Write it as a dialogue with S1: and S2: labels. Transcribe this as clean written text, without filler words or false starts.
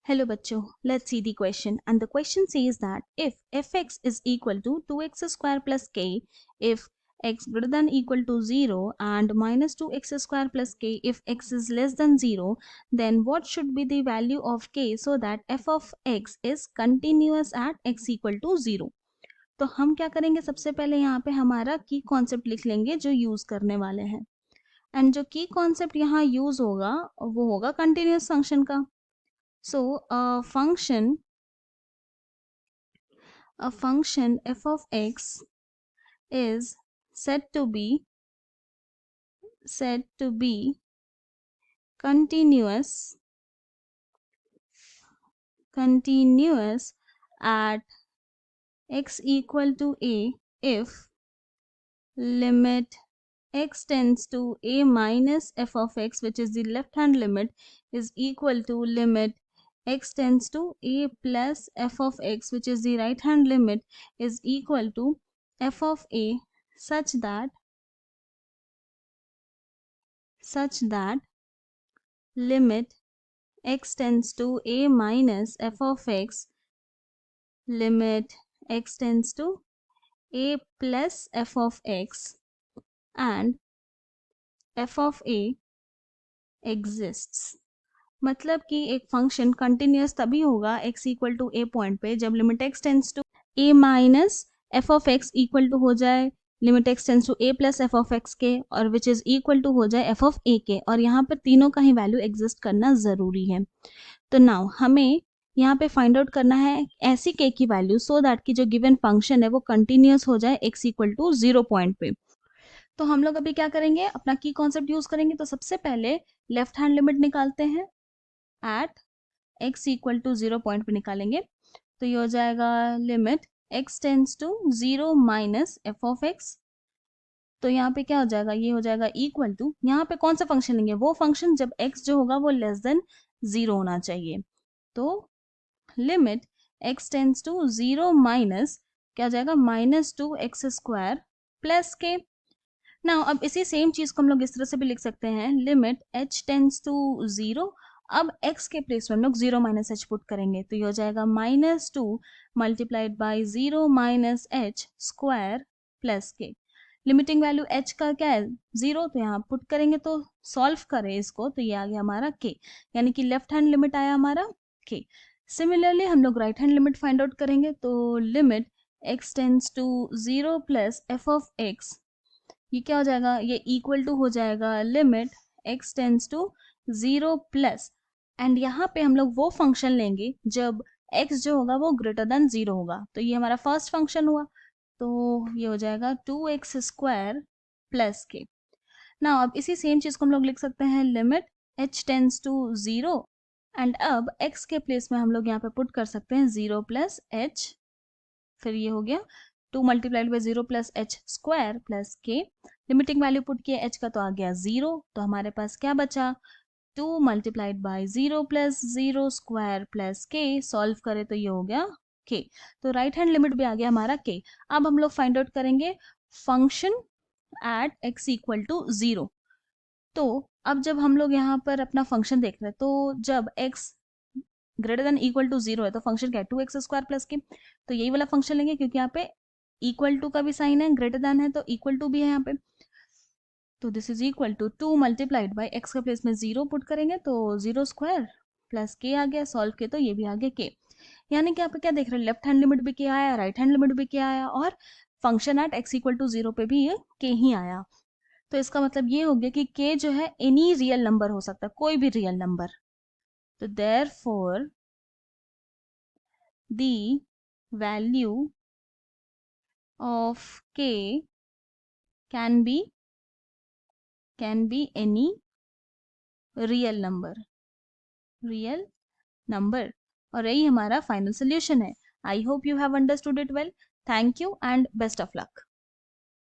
S1: Hello bachcho, let's see the question. And the question says that if fx is equal to 2x square plus k, if x greater than equal to 0 and minus 2x square plus k if x is less than 0, then what should be the value of k so that f of x is continuous at x equal to 0. तो हम क्या करेंगे, सबसे पहले यहाँ पे हमारा की कॉन्सेप्ट लिख लेंगे जो यूज करने वाले हैं. एंड जो की कॉन्सेप्ट यहाँ यूज होगा वो होगा कंटिन्यूस फंक्शन का. So a function f of x is said to be continuous at x equal to a if limit x tends to a minus f of x, which is the left hand limit, is equal to limit x tends to a plus f of x, which is the right hand limit, is equal to f of a such that limit x tends to a minus f of x, limit x tends to a plus f of x, and f of a exists. मतलब कि एक function continuous तभी होगा x equal to a point पे जब limit x tends to a minus f of x equal to हो जाए limit x tends to a plus f of x के, और विच इज इक्वल टू हो जाए f ऑफ a के, और यहाँ पर तीनों का ही वैल्यू एग्जिस्ट करना ज़रूरी है. तो नाउ हमें यहाँ पे फाइंड आउट करना है ऐसी k की वैल्यू सो दैट कि जो गिवन फंक्शन है वो कंटिन्यूस हो जाए x इक्वल टू 0 पॉइंट पे. तो हम लोग अभी क्या करेंगे, अपना की कॉन्सेप्ट यूज करेंगे. तो सबसे पहले लेफ्ट हैंड लिमिट निकालते हैं at x equal to 0 point पे निकालेंगे. तो ये हो जाएगा limit x tends to 0 minus f of x. तो यहाँ पे क्या हो जाएगा, ये हो जाएगा इक्वल टू, यहाँ पे कौन सा फंक्शन लेंगे, वो फंक्शन जब x जो होगा वो लेस देन 0 होना चाहिए. तो limit x tends to 0 minus क्या हो जाएगा माइनस 2x स्क्वायर प्लस के. ना अब इसी सेम चीज को हम लोग इस तरह से भी लिख सकते हैं, लिमिट h टेंस टू 0. अब x के प्लेस में हम लोग 0 माइनस h पुट करेंगे तो ये हो जाएगा minus 2 multiplied by 0 minus h square plus के. लिमिटिंग वैल्यू h का क्या है 0, तो यहाँ पुट करेंगे. तो सॉल्व करें इसको तो ये आ गया हमारा k, यानी कि लेफ्ट हैंड लिमिट आया हमारा k. सिमिलरली हम लोग right hand limit find out करेंगे. तो limit x tends to 0 plus f of x, ये क्या हो जाएगा, ये इक्वल टू हो जाएगा limit x tends to 0 plus, and यहाँ पे हम लोग वो फंक्शन लेंगे जब x जो होगा वो ग्रेटर देन 0 होगा. तो ये हमारा फर्स्ट फंक्शन हुआ. तो ये हो जाएगा 2x स्क्वायर प्लस के. ना अब इसी सेम चीज को हम लोग लिख सकते हैं, limit h tends to 0, and अब x के प्लेस में हम लोग यहाँ पे पुट कर सकते हैं 0 प्लस h. फिर ये हो गया 2 multiplied by 0 plus h square plus के. लिमिटिंग वैल्यू पुट किया h का तो आ गया 0. तो हमारे पास क्या बचा, 2 multiplied by 0 plus 0 square plus के. सॉल्व करें तो ये हो गया k. तो राइट हैंड लिमिट भी आ गया हमारा k. अब हम लोग फाइंड आउट करेंगे function at x equal to 0. तो अब जब हम लोग यहाँ पर अपना फंक्शन देख रहे हैं तो जब x greater than equal to 0 है तो फंक्शन क्या है 2x स्क्वायर प्लस के. तो यही वाला फंक्शन लेंगे क्योंकि यहाँ पे इक्वल टू का भी साइन है, ग्रेटर देन है तो इक्वल टू भी है यहाँ पे. तो this is equal to 2 multiplied by x के प्लेस में 0 पुट करेंगे तो 0 स्क्वायर प्लस के आ गया. सॉल्व के तो ये भी आ गया के. यानी कि आप क्या देख रहे हैं, लेफ्ट हैंड लिमिट भी के आया, राइट हैंड लिमिट भी के आया, और function at x equal to 0 पे भी ये के ही आया. तो इसका मतलब ये हो गया कि के जो है एनी रियल नंबर हो सकता है, कोई भी रियल नंबर. तो therefore the value of k can be any real number. और यही हमारा फाइनल सोल्यूशन है. I hope you have understood it well. Thank you and best of luck.